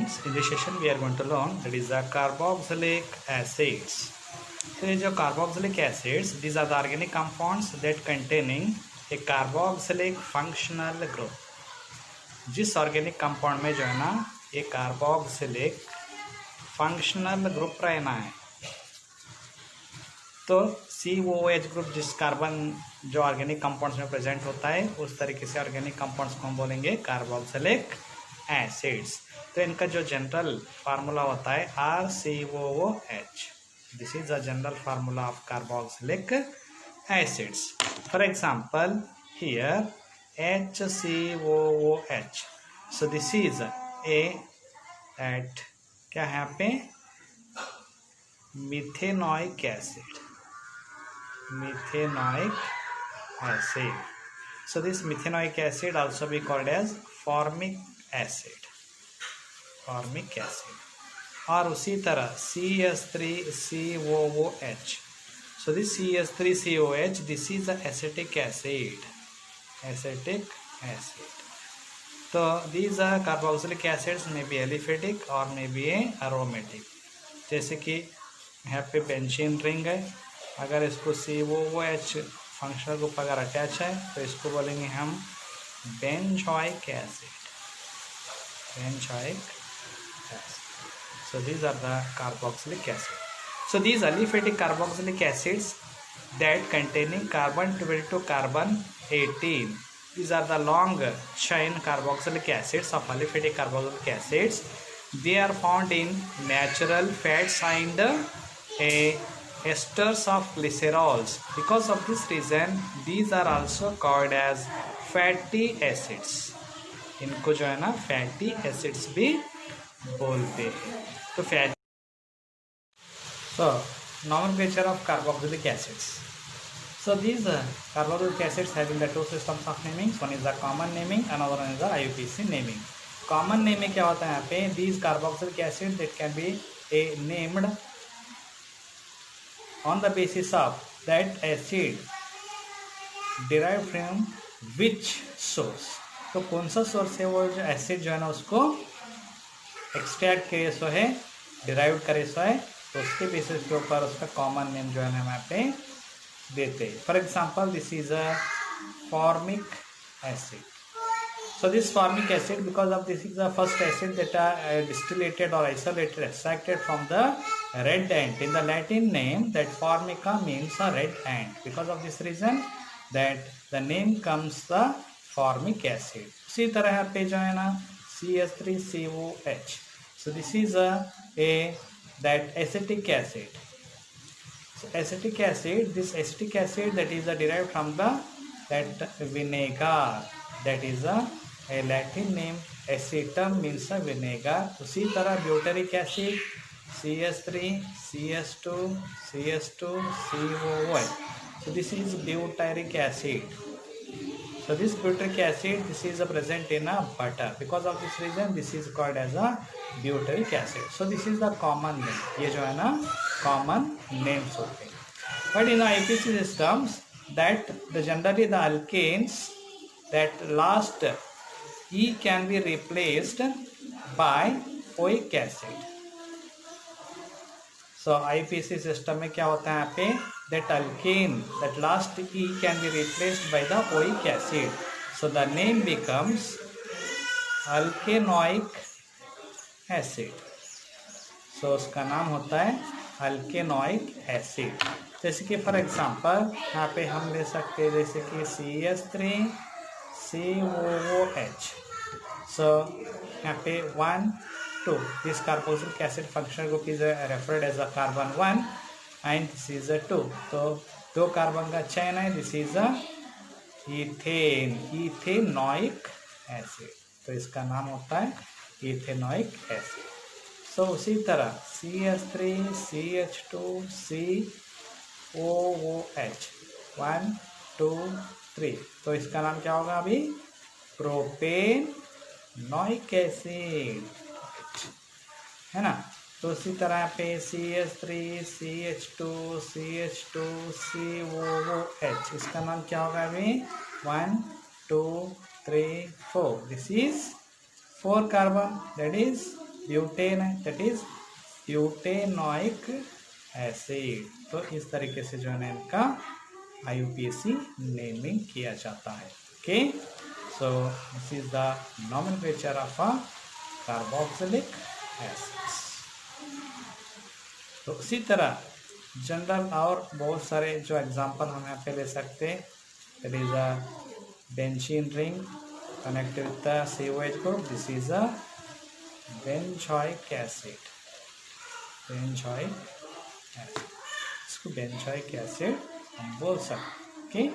students, in this session we are going to learn that is the carboxylic acids. So these are carboxylic acids. These are the organic compounds that containing a carboxylic functional group. जिस organic compound में जो है ना ये carboxylic functional group रहना है, तो COOH group जिस कार्बन जो ऑर्गेनिक कंपाउंड्स में प्रेजेंट होता है उस तरीके से ऑर्गेनिक कंपाउंड्स को हम बोलेंगे कार्बोक्सिलिक एसिड्स. तो इनका जो जनरल फार्मूला होता है RCOOH. This is the general formula of carboxylic acids. For example here HCOOH. So this is at क्या है यहाँ पे methanoic acid. Methanoic acid. So this methanoic acid also be called as formic acid. Formic acid. और उसी तरह CH3COOH. So this CH3COOH, this is the acetic acid. Acetic acid. So these are carboxylic acids may be aliphatic or may be aromatic. जैसे कि यहाँ पे benzene ring है, अगर इसको COOH फंक्शनल ग्रुप अगर अटैच है तो इसको बोलेंगे हम benzoic acid. Benzoic acid. So these are the carboxylic acid. So these aliphatic carboxylic acids that containing carbon 12 to carbon 18. These are the long chain carboxylic acids of aliphatic carboxylic acids. They are found in natural fats and esters of glycerols. Because of this reason these are also called as fatty acids. इनको जो है ना fatty acids भी बोलते हैं. तो fat nomenclature of carboxylic acids. So these carboxylic acids having the two systems of namings. One is the common naming, another one is the IUPAC naming. Common naming क्या होता है यहाँ पे? These carboxylic acids that can be named on the basis of that acid derived from which source. तो कौन सा source है वो जो एसिड जो है ना उसको एक्सट्रैक्ट करे सो है, डिराइव करे सो है, तो उसके बेसिस के ऊपर उसका कॉमन नेम जो है ना यहाँ पे देते हैं. For example this is a formic acid. So this formic acid, because of this is the first acid that are distillated or isolated, extracted from the red ant. In the Latin name, that formica means a red ant. Because of this reason, that the name comes the formic acid. इसी तरह यहाँ पे जो है ना CH3COH. So this is that acetic acid. So acetic acid, this acetic acid that is derived from the that vinegar. That is a Latin name. Acetum means a vinegar. उसी तरह butyric acid CH3 CH2 CH2 COOH. So this is butyric acid. So this butyric acid, this is present in a butter. Because of this reason this is called as a butyric acid. So this is the common name. ये जो है ना common names होते हैं. But in the IUPAC systems that the generally the alkanes that last E can be replaced by oic acid. So IUPAC system में क्या होता है यहाँ पे that alkane that last E can be replaced by the oic acid. So the name becomes alkanoic acid. So उसका नाम होता है alkanoic acid. जैसे कि फॉर एग्जांपल यहाँ पे हम ले सकते हैं जैसे कि CH3COOH. So यहाँ पे 1 2 this carboxylic acid functional group is referred as a carbon 1 and this is a 2. तो दो कार्बन का चेन है. This is a ethanoic acid. तो इसका नाम होता है इथेनोइक एसिड. सो उसी तरह CH3CH2COOH 1 2 3. तो इसका नाम क्या होगा अभी? प्रोपेनोइक एसिड है ना. तो उसी तरह पे CH3CH2CH2COOH इसका नाम क्या होगा अभी? 1 2 3 4. This is 4 carbon, that is butane है, दैट इज ब्यूटेनोइक एसिड। तो इस तरीके से जो है ना इनका IUPAC नेमिंग किया जाता है। Okay, so this is the nomenclature of a carboxylic acids. तो उसी तरह जनरल और बहुत सारे जो एग्जांपल हम यहाँ पे ले सकते हैं, that is a benzene ring connected with the COH group. This is a benzoic acid. benzoic acid, इसको benzoic acid हम बोल सकते हैं।